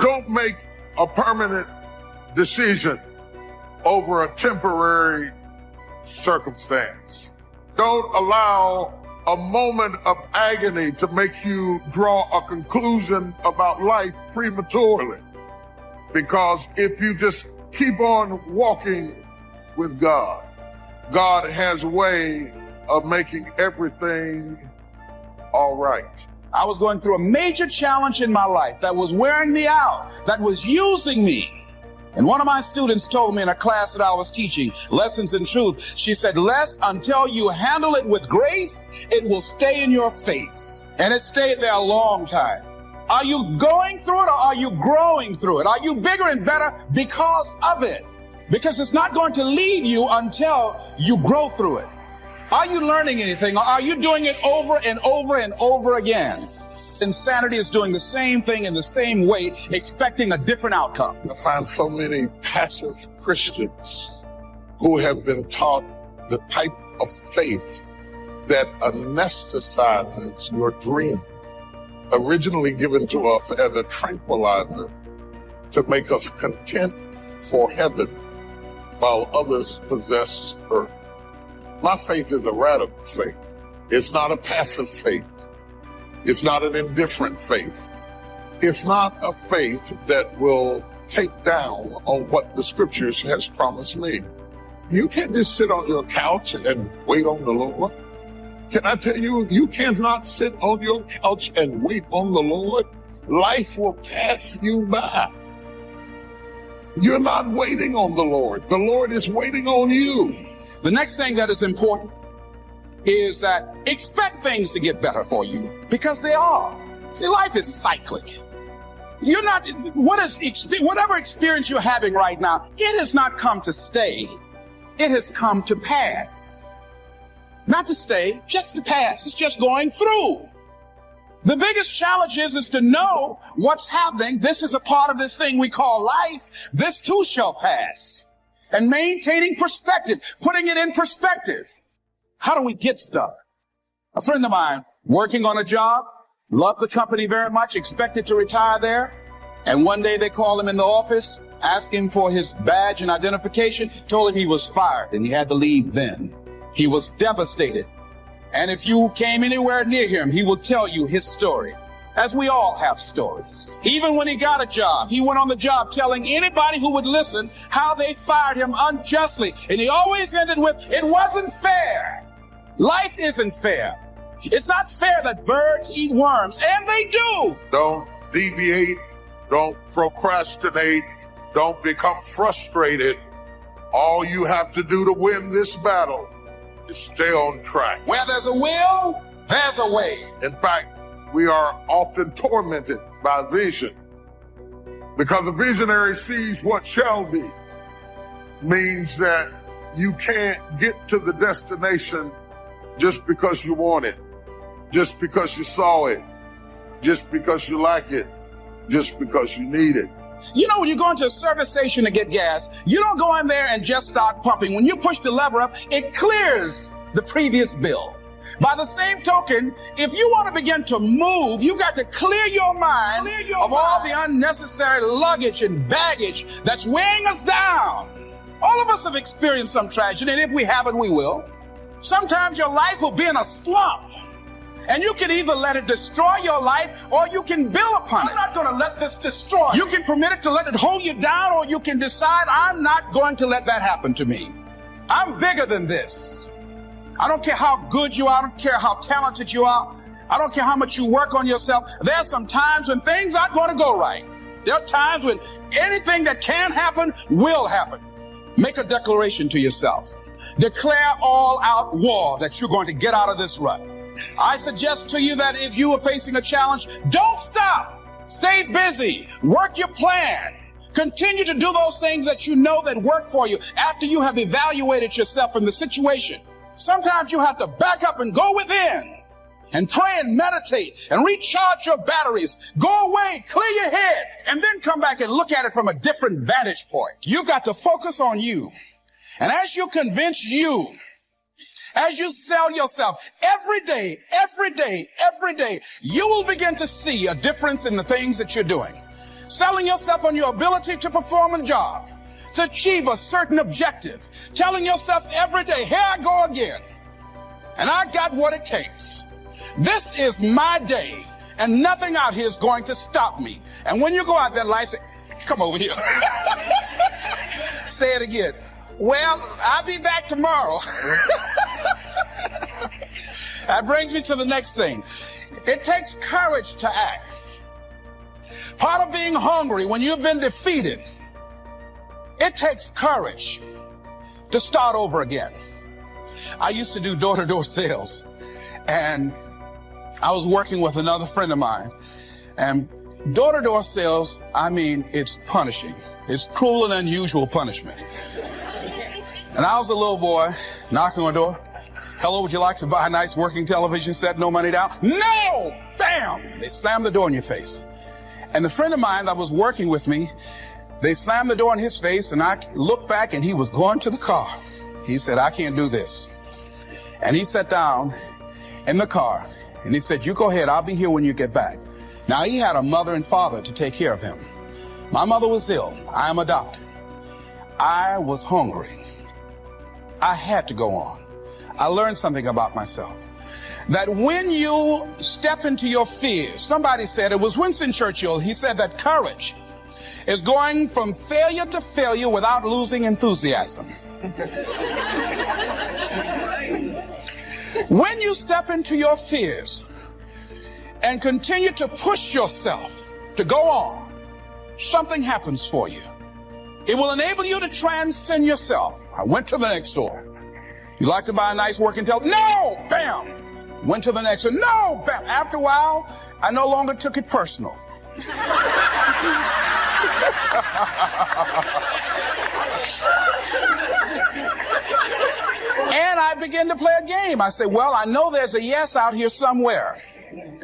Don't make a permanent decision over a temporary circumstance. Don't allow a moment of agony to make you draw a conclusion about life prematurely. Because if you just keep on walking with God, God has a way of making everything all right. I was going through a major challenge in my life that was wearing me out, that was using me. And one of my students told me in a class that I was teaching, Lessons in Truth, she said, Les, until you handle it with grace, it will stay in your face. And it stayed there a long time. Are you going through it or are you growing through it? Are you bigger and better because of it? Because it's not going to leave you until you grow through it. Are you learning anything, or are you doing it over and over and over again? Insanity is doing the same thing in the same way, expecting a different outcome. I find so many passive Christians who have been taught the type of faith that anesthetizes your dream, originally given to us as a tranquilizer to make us content for heaven while others possess earth. My faith is a radical faith. It's not a passive faith. It's not an indifferent faith. It's not a faith that will take down on what the scriptures has promised me. You can't just sit on your couch and wait on the Lord. Can I tell you, you cannot sit on your couch and wait on the Lord. Life will pass you by. You're not waiting on the Lord. The Lord is waiting on you. The next thing that is important is that expect things to get better for you, because they are. See, life is cyclic. Whatever experience you're having right now, it has not come to stay. It has come to pass. Not to stay, just to pass. It's just going through. The biggest challenge is to know what's happening. This is a part of this thing we call life. This too shall pass. And maintaining perspective, putting it in perspective. How do we get stuck? A friend of mine working on a job, loved the company very much, expected to retire there. And one day they called him in the office, asked him for his badge and identification, told him he was fired and he had to leave then. He was devastated. And if you came anywhere near him, he will tell you his story. As we all have stories. Even when he got a job, he went on the job telling anybody who would listen how they fired him unjustly. And he always ended with, it wasn't fair. Life isn't fair. It's not fair that birds eat worms, and they do. Don't deviate. Don't procrastinate. Don't become frustrated. All you have to do to win this battle is stay on track. Where there's a will, there's a way. In fact, we are often tormented by vision because a visionary sees what shall be. Means that you can't get to the destination just because you want it, just because you saw it, just because you like it, just because you need it. You know, when you go into a service station to get gas, you don't go in there and just start pumping. When you push the lever up, it clears the previous bill. By the same token, if you want to begin to move, you got to clear your mind of all the unnecessary luggage and baggage that's weighing us down. All of us have experienced some tragedy, and if we haven't, we will. Sometimes your life will be in a slump, and you can either let it destroy your life or you can build upon it. I'm not going to let this destroy. You can permit it to let it hold you down, or you can decide, I'm not going to let that happen to me. I'm bigger than this. I don't care how good you are. I don't care how talented you are. I don't care how much you work on yourself. There are some times when things aren't going to go right. There are times when anything that can happen will happen. Make a declaration to yourself. Declare all out war that you're going to get out of this rut. I suggest to you that if you are facing a challenge, don't stop. Stay busy. Work your plan. Continue to do those things that you know that work for you after you have evaluated yourself in the situation. Sometimes you have to back up and go within and pray and meditate and recharge your batteries. Go away, clear your head, and then come back and look at it from a different vantage point. You've got to focus on you. And as you convince you, as you sell yourself every day, you will begin to see a difference in the things that you're doing. selling yourself on your ability to perform a job, to achieve a certain objective, telling yourself every day, here I go again, and I got what it takes. This is my day, and nothing out here is going to stop me. And when you go out there in life, say, come over here. Say it again. Well, I'll be back tomorrow. That brings me to the next thing. It takes courage to act. Part of being hungry when you've been defeated, it takes courage to start over again. I used to do door-to-door sales, and I was working with another friend of mine. And door-to-door sales, I mean, it's punishing. It's cruel and unusual punishment. And I was a little boy knocking on the door. Hello, would you like to buy a nice working television set? No money down? No! Bam! They slammed the door in your face. And the friend of mine that was working with me, they slammed the door in his face, and I looked back, and he was going to the car. He said, I can't do this. And he sat down in the car, and he said, you go ahead, I'll be here when you get back. Now, he had a mother and father to take care of him. My mother was ill. I am adopted. I was hungry. I had to go on. I learned something about myself. That when you step into your fears, somebody said, it was Winston Churchill, he said that courage is going from failure to failure without losing enthusiasm. When you step into your fears and continue to push yourself to go on, something happens for you. It will enable you to transcend yourself. I went to the next store. You like to buy a nice working television? No! Bam! Went to the next one. No! Bam! After a while, I no longer took it personal. And I began to play a game. I said, well, I know there's a yes out here somewhere.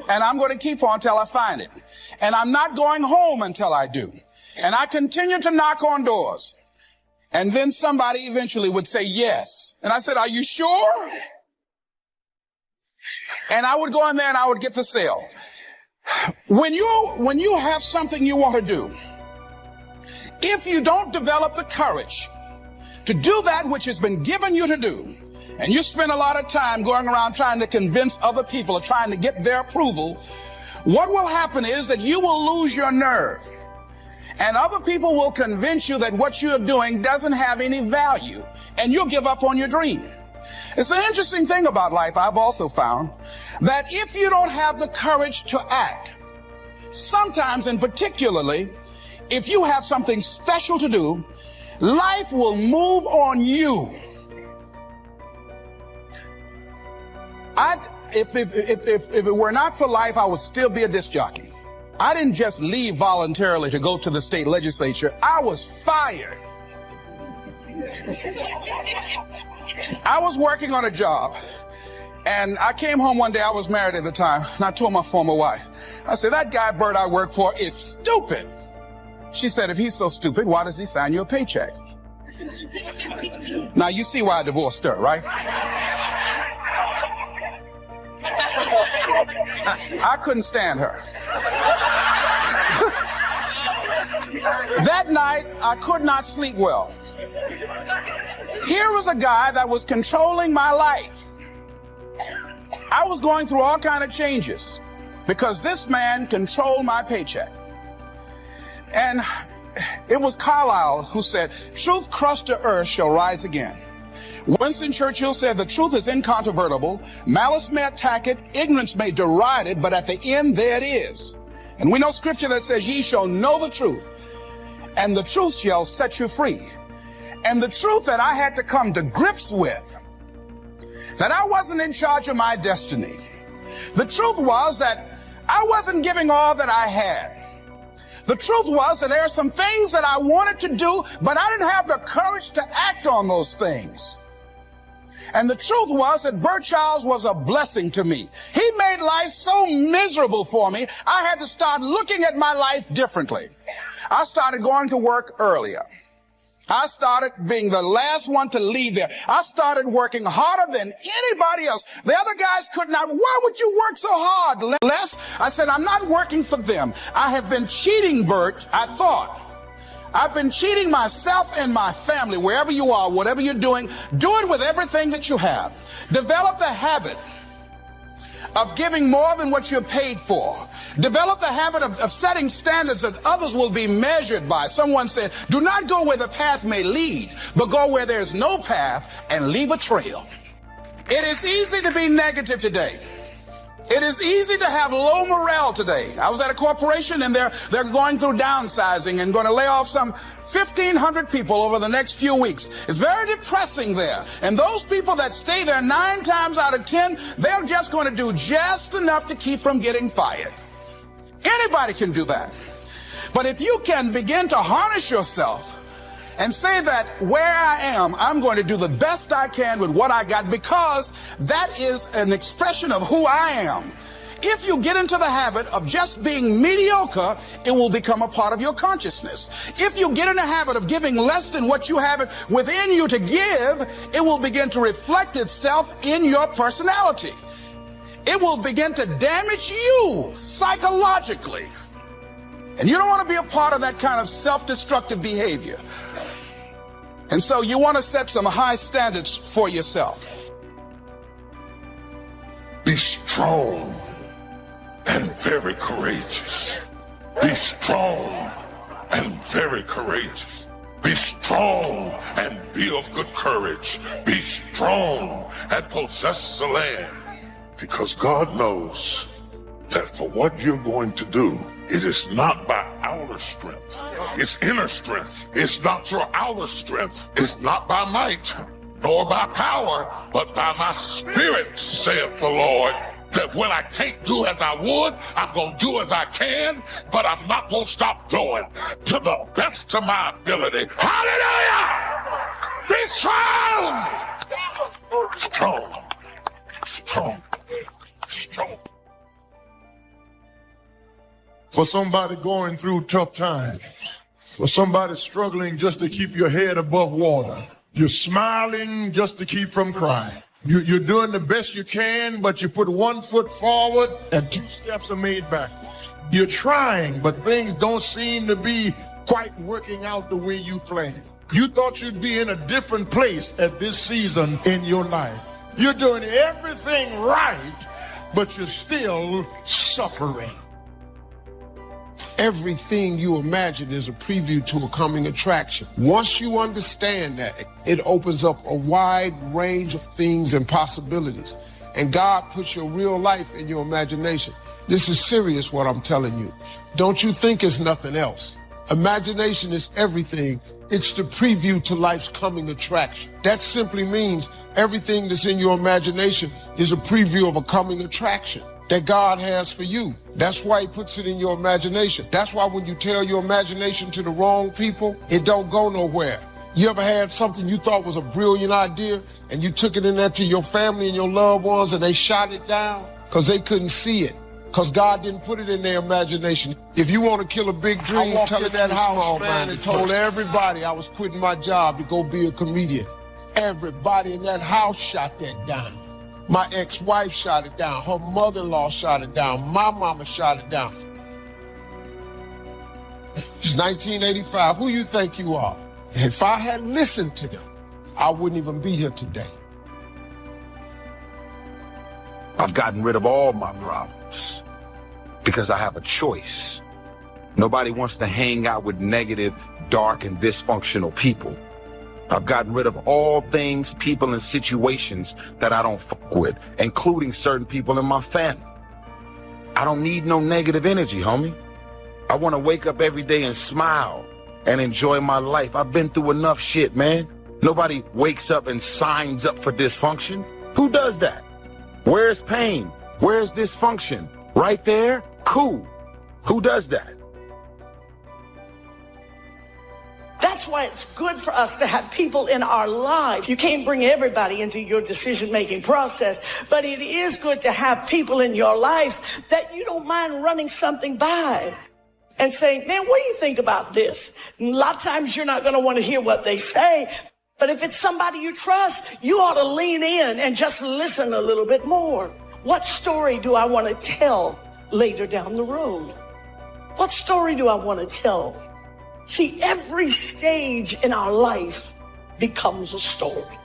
And I'm going to keep on until I find it. And I'm not going home until I do. And I continue to knock on doors. And then somebody eventually would say yes. And I said, are you sure? And I would go in there and I would get the sale. When you have something you want to do, if you don't develop the courage to do that which has been given you to do, and you spend a lot of time going around trying to convince other people or trying to get their approval, what will happen is that you will lose your nerve. And other people will convince you that what you're doing doesn't have any value, and you'll give up on your dream. It's an interesting thing about life, I've also found, that if you don't have the courage to act, sometimes and particularly, if you have something special to do, life will move on you. If it were not for life, I would still be a disc jockey. I didn't just leave voluntarily to go to the state legislature. I was fired. I was working on a job, and I came home one day. I was married at the time, and I told my former wife, I said, that guy Bert I work for is stupid. She said, if he's so stupid, why does he sign you a paycheck? Now, you see why I divorced her, right? I couldn't stand her. That night, I could not sleep well. Here was a guy that was controlling my life. I was going through all kinds of changes because this man controlled my paycheck. And it was Carlyle who said, truth crushed to earth shall rise again. Winston Churchill said, the truth is incontrovertible. Malice may attack it, ignorance may deride it, but at the end there it is. And we know scripture that says, ye shall know the truth, and the truth shall set you free. And the truth that I had to come to grips with, that I wasn't in charge of my destiny. The truth was that I wasn't giving all that I had. The truth was that there are some things that I wanted to do, but I didn't have the courage to act on those things. And the truth was that Bert Childs was a blessing to me. He made life so miserable for me, I had to start looking at my life differently. I started going to work earlier. I started being the last one to leave there. I started working harder than anybody else. The other guys could not. Why would you work so hard, Les? I said, I'm not working for them. I have been cheating, Bert, I thought. I've been cheating myself and my family. Wherever you are, whatever you're doing, do it with everything that you have. Develop the habit of giving more than what you're paid for. Develop the habit of setting standards that others will be measured by. Someone said, do not go where the path may lead, but go where there's no path and leave a trail. It is easy to be negative today. It is easy to have low morale today. I was at a corporation and they're going through downsizing and going to lay off some 1,500 people over the next few weeks. It's very depressing there. And those people that stay there 9 times out of 10, they're just going to do just enough to keep from getting fired. Anybody can do that. But if you can begin to harness yourself and say that where I am, I'm going to do the best I can with what I got, because that is an expression of who I am. If you get into the habit of just being mediocre, it will become a part of your consciousness. If you get in the habit of giving less than what you have within you to give, it will begin to reflect itself in your personality. It will begin to damage you psychologically. And you don't want to be a part of that kind of self-destructive behavior. And so you want to set some high standards for yourself. Be strong and very courageous. Be strong and very courageous. Be strong and be of good courage. Be strong and possess the land. Because God knows that for what you're going to do, it is not by outer strength. It's inner strength. It's not your outer strength. It's not by might, nor by power, but by my spirit, saith the Lord. That when I can't do as I would, I'm going to do as I can, but I'm not going to stop doing to the best of my ability. Hallelujah! Be strong! Strong. Strong. Strong. For somebody going through tough times, for somebody struggling just to keep your head above water, you're smiling just to keep from crying. You're doing the best you can, but you put 1 foot forward and 2 steps are made backwards. You're trying, but things don't seem to be quite working out the way you planned. You thought you'd be in a different place at this season in your life. You're doing everything right, but you're still suffering. Everything you imagine is a preview to a coming attraction. Once you understand that, it opens up a wide range of things and possibilities. And God puts your real life in your imagination. This is serious what I'm telling you. Don't you think it's nothing else. Imagination is everything. It's the preview to life's coming attraction. That simply means everything that's in your imagination is a preview of a coming attraction that God has for you. That's why he puts it in your imagination. That's why when you tell your imagination to the wrong people, it don't go nowhere. You ever had something you thought was a brilliant idea and you took it in there to your family and your loved ones and they shot it down because they couldn't see it, because God didn't put it in their imagination. If you want to kill a big dream, tell it that house, man, and told everybody I was quitting my job to go be a comedian. Everybody in that house shot that down. My ex-wife shot it down. Her mother-in-law shot it down. My mama shot it down. It's 1985. Who you think you are? If I had listened to them, I wouldn't even be here today. I've gotten rid of all my problems because I have a choice. Nobody wants to hang out with negative, dark, and dysfunctional people. I've gotten rid of all things, people, and situations that I don't fuck with, including certain people in my family. I don't need no negative energy, homie. I want to wake up every day and smile and enjoy my life. I've been through enough shit, man. Nobody wakes up and signs up for dysfunction. Who does that? Where's pain? Where's dysfunction? Right there? Cool. Who does that? That's why it's good for us to have people in our lives. You can't bring everybody into your decision-making process, but it is good to have people in your lives that you don't mind running something by. and saying, man, what do you think about this? And a lot of times you're not going to want to hear what they say. But if it's somebody you trust, you ought to lean in and just listen a little bit more. What story do I want to tell later down the road? What story do I want to tell? See, every stage in our life becomes a story.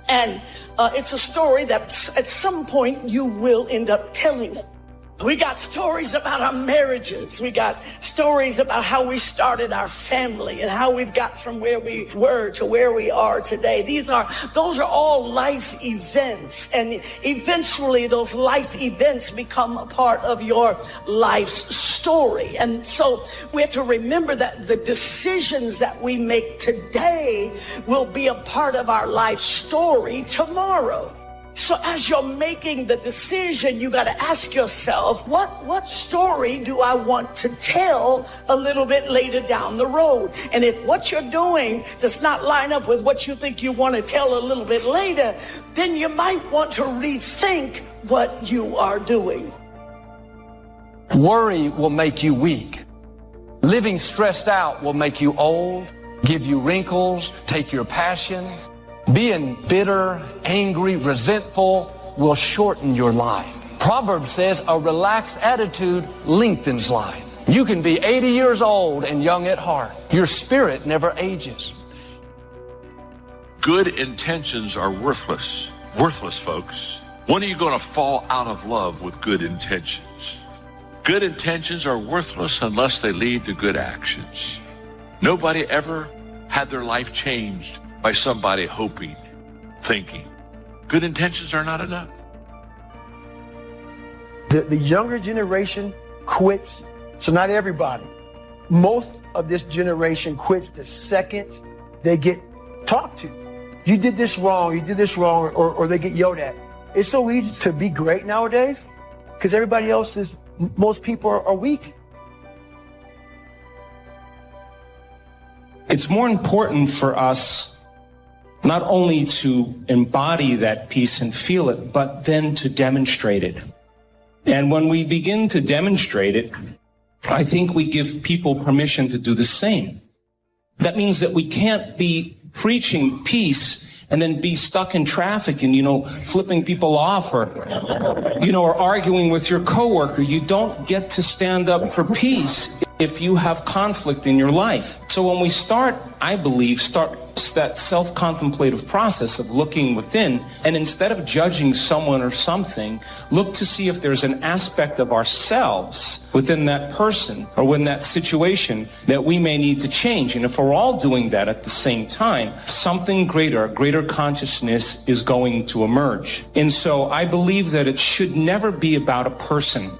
And it's a story that at some point you will end up telling it. We got stories about our marriages. We got stories about how we started our family and how we've got from where we were to where we are today. Those are all life events. And eventually those life events become a part of your life's story. And so we have to remember that the decisions that we make today will be a part of our life story tomorrow. So as you're making the decision, you got to ask yourself, what story do I want to tell a little bit later down the road? And if what you're doing does not line up with what you think you want to tell a little bit later, then you might want to rethink what you are doing. Worry will make you weak. Living stressed out will make you old, give you wrinkles, take your passion. Being bitter, angry, resentful will shorten your life. Proverbs says a relaxed attitude lengthens life. You can be 80 years old and young at heart. Your spirit never ages. Good intentions are worthless. Worthless, folks. When are you going to fall out of love with good intentions? Good intentions are worthless unless they lead to good actions. Nobody ever had their life changed by somebody hoping, thinking. Good intentions are not enough. The younger generation quits, so not everybody. Most of this generation quits the second they get talked to. You did this wrong, or they get yelled at. It's so easy to be great nowadays because most people are weak. It's more important for us not only to embody that peace and feel it, but then to demonstrate it. And when we begin to demonstrate it, I think we give people permission to do the same. That means that we can't be preaching peace and then be stuck in traffic and, flipping people off or arguing with your coworker. You don't get to stand up for peace if you have conflict in your life. So when we start that self-contemplative process of looking within, and instead of judging someone or something, look to see if there's an aspect of ourselves within that person or within that situation that we may need to change. And if we're all doing that at the same time, something greater, a greater consciousness is going to emerge. And so I believe that it should never be about a person.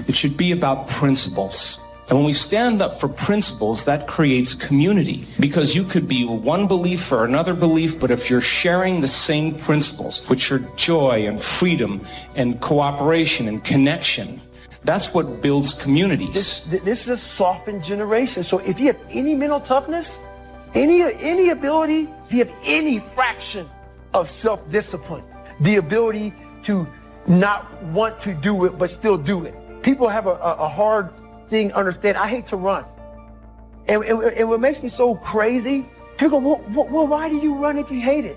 It should be about principles. And when we stand up for principles, that creates community. Because you could be one belief or another belief, but if you're sharing the same principles, which are joy and freedom and cooperation and connection, that's what builds communities. This is a softened generation. So if you have any mental toughness, any ability, if you have any fraction of self-discipline, the ability to not want to do it but still do it. People have a hard thing understand. I hate to run. And what makes me so crazy, people go, well, why do you run if you hate it?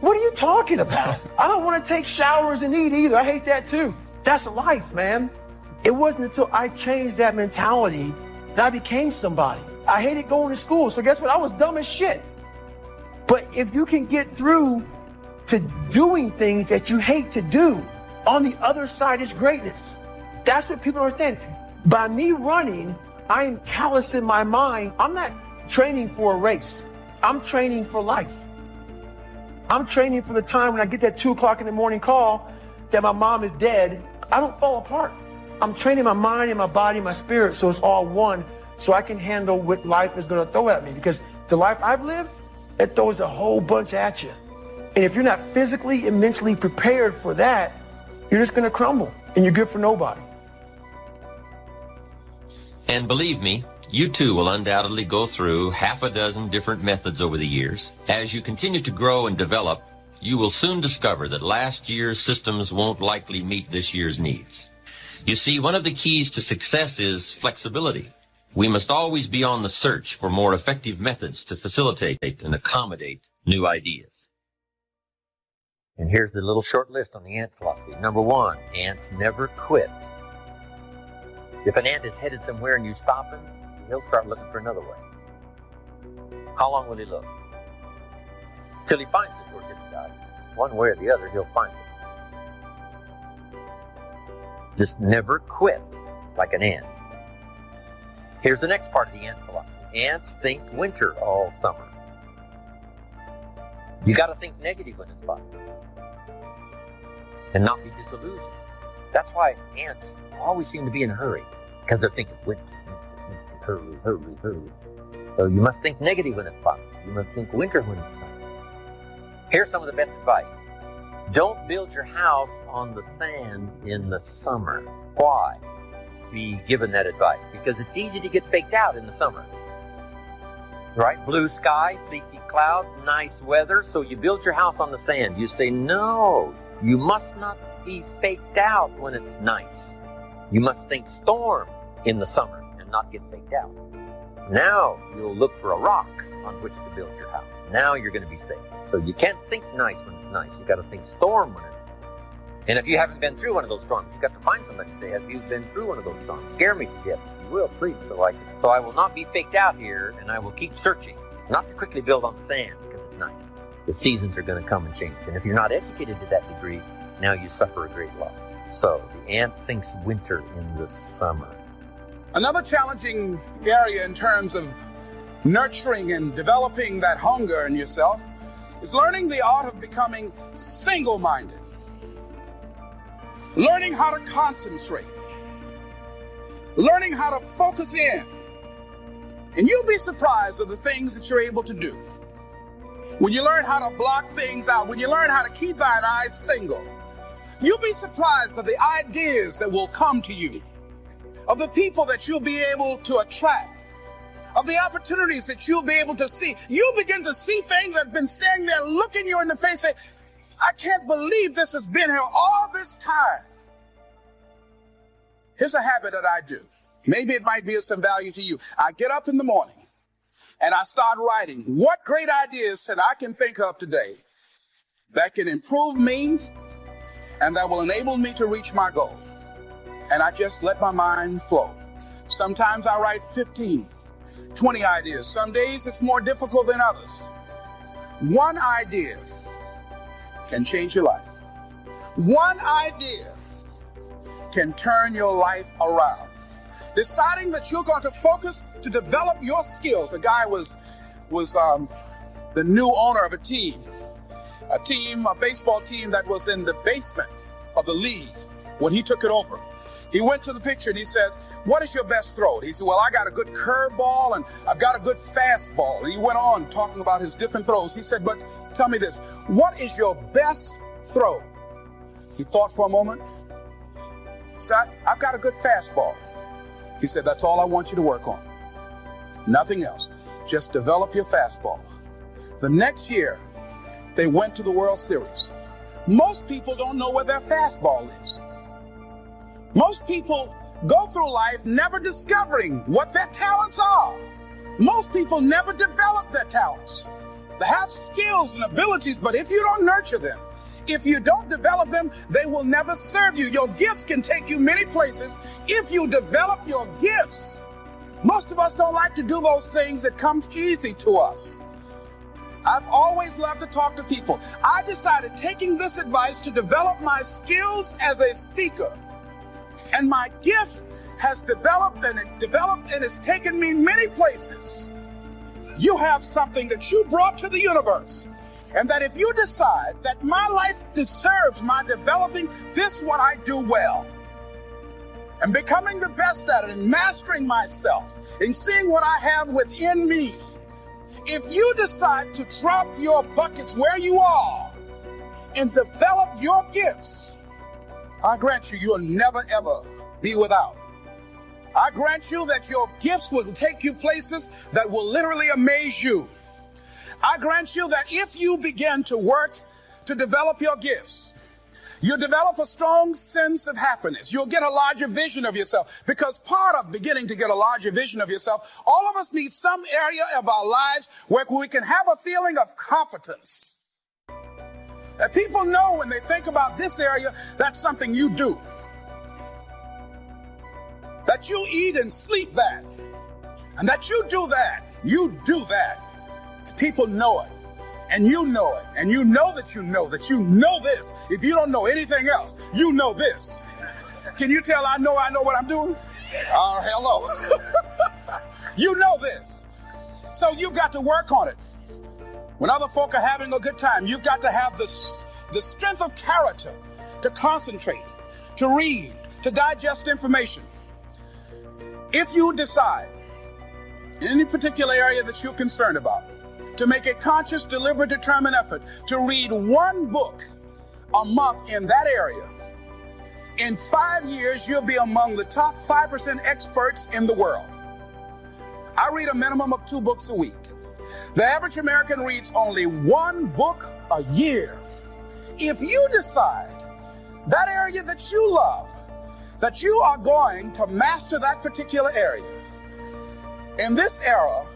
What are you talking about? I don't want to take showers and eat either. I hate that too. That's life, man. It wasn't until I changed that mentality that I became somebody. I hated going to school. So guess what? I was dumb as shit. But if you can get through to doing things that you hate to do, on the other side is greatness. That's what people understand. By me running, I am callous in my mind. I'm not training for a race. I'm training for life. I'm training for the time when I get that 2 o'clock in the morning call that my mom is dead. I don't fall apart. I'm training my mind and my body and my spirit so it's all one, so I can handle what life is going to throw at me. Because the life I've lived, it throws a whole bunch at you. And if you're not physically and mentally prepared for that, you're just going to crumble and you're good for nobody. And believe me, you too will undoubtedly go through half a dozen different methods over the years. As you continue to grow and develop, you will soon discover that last year's systems won't likely meet this year's needs. You see, one of the keys to success is flexibility. we must always be on the search for more effective methods to facilitate and accommodate new ideas. And here's the little short list on the ant philosophy. Number 1, ants never quit. If an ant is headed somewhere and you stop him, he'll start looking for another way. How long will he look? Till he finds it, poor kitty guy. One way or the other, he'll find it. Just never quit like an ant. Here's the next part of the ant philosophy. Ants think winter all summer. You got to think negative when it's fun and not be disillusioned. That's why ants always seem to be in a hurry, because they're thinking winter, hurry, hurry, hurry. So you must think negative when it's fun. You must think winter when it's summer. Here's some of the best advice. Don't build your house on the sand in the summer. Why? Be given that advice, because it's easy to get faked out in the summer. Right? Blue sky, fleecy clouds, nice weather, so you build your house on the sand. You say, no, you must not be faked out when it's nice. You must think storm in the summer and not get faked out. Now you'll look for a rock on which to build your house. Now you're going to be safe. So you can't think nice when it's nice. You've got to think storm when it's nice. And if you haven't been through one of those storms, you've got to find somebody and say, have you been through one of those storms? Scare me to death. You will, please. So I will not be faked out here, and I will keep searching. Not to quickly build on the sand, because it's nice. The seasons are going to come and change. And if you're not educated to that degree, now you suffer a great loss. So the ant thinks winter in the summer. Another challenging area in terms of nurturing and developing that hunger in yourself is learning the art of becoming single-minded. Learning how to concentrate. Learning how to focus in. And you'll be surprised at the things that you're able to do. When you learn how to block things out, when you learn how to keep thine eyes single, you'll be surprised at the ideas that will come to you, of the people that you'll be able to attract, of the opportunities that you'll be able to see. You'll begin to see things that have been standing there looking you in the face and say, I can't believe this has been here all this time. Here's a habit that I do. Maybe it might be of some value to you. I get up in the morning and I start writing what great ideas that I can think of today that can improve me and that will enable me to reach my goal. And I just let my mind flow. Sometimes I write 15, 20 ideas. Some days it's more difficult than others. One idea can change your life. One idea can turn your life around. Deciding that you're going to focus to develop your skills. The guy was the new owner of a baseball team that was in the basement of the league when he took it over. He went to the picture and he said, what is your best throw? He said, well, I got a good curveball and I've got a good fastball. And he went on talking about his different throws. He said, but tell me this, what is your best throw? He thought for a moment. He said, I've got a good fastball. He said, that's all I want you to work on. Nothing else. Just develop your fastball. The next year, they went to the World Series. Most people don't know where their fastball is. Most people go through life never discovering what their talents are. Most people never develop their talents. They have skills and abilities, but if you don't nurture them, if you don't develop them, they will never serve you. Your gifts can take you many places if you develop your gifts. Most of us don't like to do those things that come easy to us. I've always loved to talk to people. I decided, taking this advice, to develop my skills as a speaker. And my gift has developed and it's taken me many places. You have something that you brought to the universe. And that if you decide that my life deserves my developing this, what I do well, and becoming the best at it and mastering myself and seeing what I have within me, if you decide to drop your buckets where you are and develop your gifts, I grant you, you'll never, ever be without. I grant you that your gifts will take you places that will literally amaze you. I grant you that if you begin to work to develop your gifts, You'll develop a strong sense of happiness. You'll get a larger vision of yourself, because part of beginning to get a larger vision of yourself, all of us need some area of our lives where we can have a feeling of competence. That people know when they think about this area, that's something you do. That you eat and sleep that. And that you do that. You do that. And people know it. And you know it. And you know that you know this. If you don't know anything else, you know this. Can you tell I know what I'm doing? Oh, hello. You know this. So you've got to work on it. When other folk are having a good time, you've got to have the strength of character to concentrate, to read, to digest information. If you decide in any particular area that you're concerned about, to make a conscious, deliberate, determined effort to read one book a month in that area, in 5 years, you'll be among the top 5% experts in the world. I read a minimum of 2 books a week. The average American reads only 1 book a year. If you decide that area that you love, that you are going to master that particular area, in this era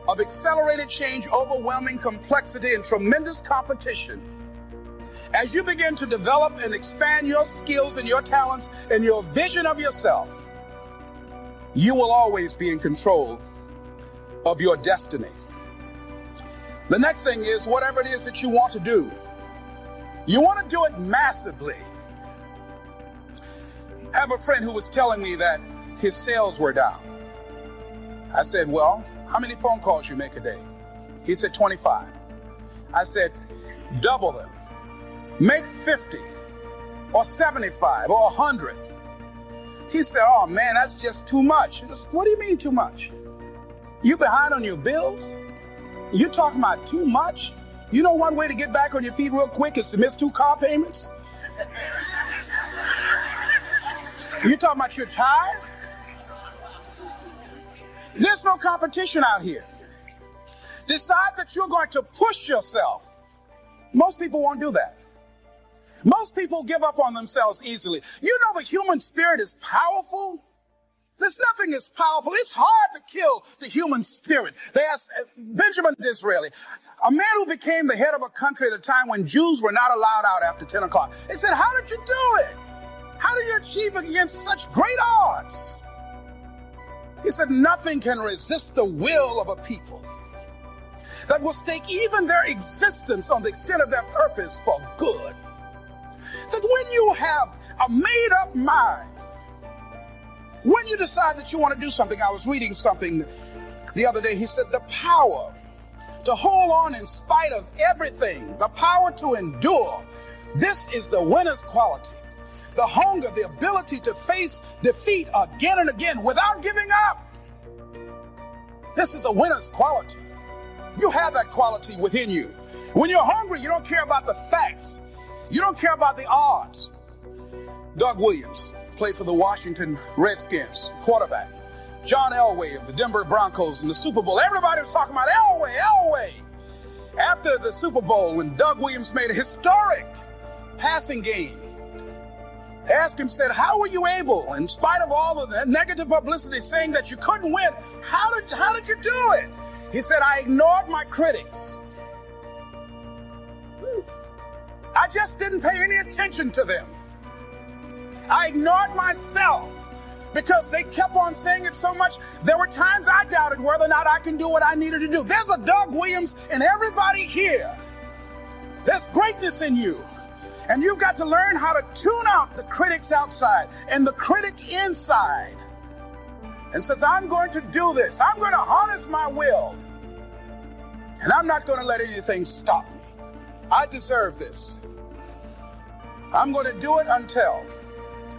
of accelerated change, overwhelming complexity, and tremendous competition, as you begin to develop and expand your skills and your talents and your vision of yourself, you will always be in control of your destiny. The next thing is, whatever it is that you want to do, you want to do it massively. I have a friend who was telling me that his sales were down. I said, well, how many phone calls you make a day? He said, 25. I said, double them. Make 50 or 75 or 100. He said, oh man, that's just too much. I said, what do you mean too much? You behind on your bills? You talking about too much? You know one way to get back on your feet real quick is to miss 2 car payments? You talking about you're tired? There's no competition out here. Decide that you're going to push yourself. Most people won't do that. Most people give up on themselves easily. You know the human spirit is powerful. There's nothing as powerful. It's hard to kill the human spirit. They asked Benjamin Disraeli, a man who became the head of a country at a time when Jews were not allowed out after 10 o'clock. They said, how did you do it? How did you achieve it against such great odds? He said, nothing can resist the will of a people that will stake even their existence on the extent of their purpose for good. That when you have a made-up mind, when you decide that you want to do something, I was reading something the other day, he said, the power to hold on in spite of everything, the power to endure, this is the winner's quality. The hunger, the ability to face defeat again and again without giving up. This is a winner's quality. You have that quality within you. When you're hungry, you don't care about the facts. You don't care about the odds. Doug Williams played for the Washington Redskins, quarterback. John Elway of the Denver Broncos in the Super Bowl. Everybody was talking about Elway. After the Super Bowl, when Doug Williams made a historic passing game, they asked him, said, how were you able, in spite of all of the negative publicity saying that you couldn't win, how did you do it? He said, I ignored my critics. I just didn't pay any attention to them. I ignored myself because they kept on saying it so much. There were times I doubted whether or not I can do what I needed to do. There's a Doug Williams in everybody here. There's greatness in you. And you've got to learn how to tune out the critics outside and the critic inside. And says, I'm going to do this. I'm going to harness my will. And I'm not going to let anything stop me. I deserve this. I'm going to do it until.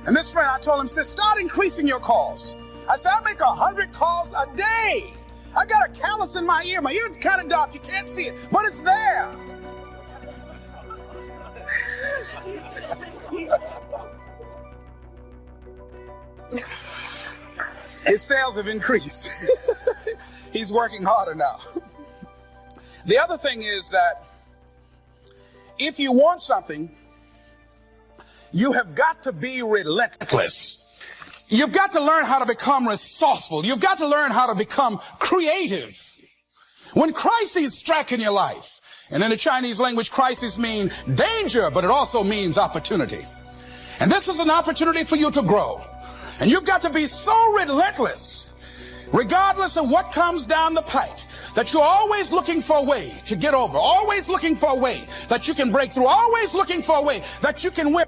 And this friend, I told him, said, start increasing your calls. I said, I make 100 calls a day. I got a callus in my ear. My ear kind of dark. You can't see it, but it's there. His sales have increased. He's working harder now. The other thing is that if you want something, you have got to be relentless. You've got to learn how to become resourceful. You've got to learn how to become creative. When crises strike in your life, and in the Chinese language, crises mean danger, but it also means opportunity. And this is an opportunity for you to grow. And you've got to be so relentless, regardless of what comes down the pike, that you're always looking for a way to get over, always looking for a way that you can break through, always looking for a way that you can win,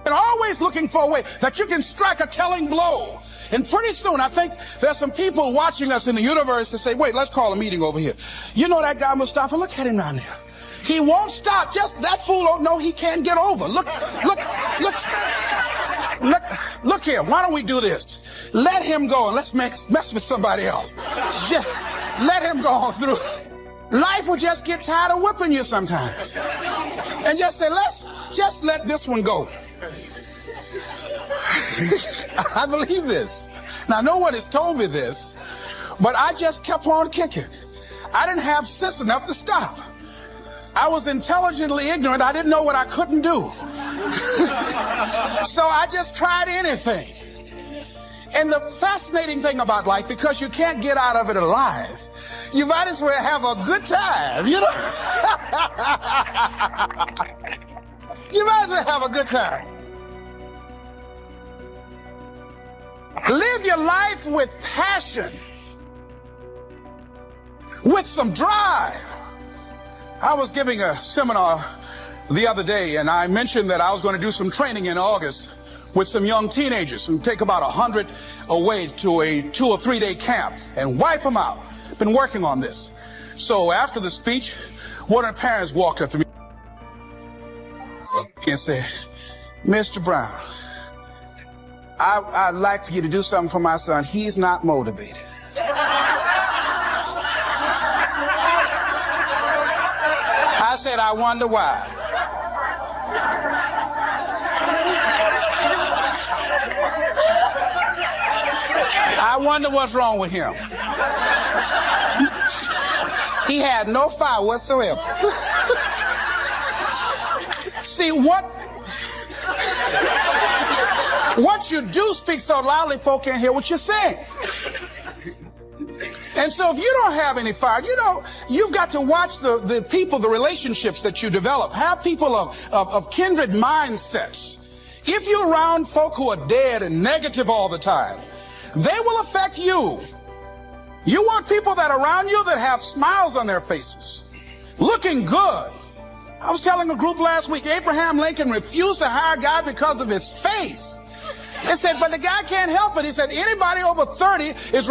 and always looking for a way that you can strike a telling blow. And pretty soon, I think there's some people watching us in the universe that say, wait, let's call a meeting over here. You know that guy Mustafa? Look at him down there. He won't stop. Just that fool don't know he can't get over. Look here. Why don't we do this? Let him go and let's mess with somebody else. Just let him go on through. Life will just get tired of whipping you sometimes. And just say, let's just let this one go. I believe this. Now, no one has told me this, but I just kept on kicking. I didn't have sense enough to stop. I was intelligently ignorant. I didn't know what I couldn't do. So I just tried anything. And the fascinating thing about life, because you can't get out of it alive, you might as well have a good time, you know? You might as well have a good time. Live your life with passion, with some drive. I was giving a seminar the other day, and I mentioned that I was going to do some training in August with some young teenagers and take about 100 away to a 2 or 3 day camp and wipe them out. Been working on this. So after the speech, one of the parents walked up to me and said, Mr. Brown, I'd like for you to do something for my son. He's not motivated. I said, I wonder why. I wonder what's wrong with him. He had no fire whatsoever. See, what you do speaks so loudly, folk can't hear what you're saying. And so if you don't have any fire, you've got to watch the people, the relationships that you develop. Have people of kindred mindsets. If you're around folk who are dead and negative all the time, they will affect you. You want people that are around you that have smiles on their faces, looking good. I was telling a group last week, Abraham Lincoln refused to hire a guy because of his face. They said, but the guy can't help it. He said, anybody over 30 is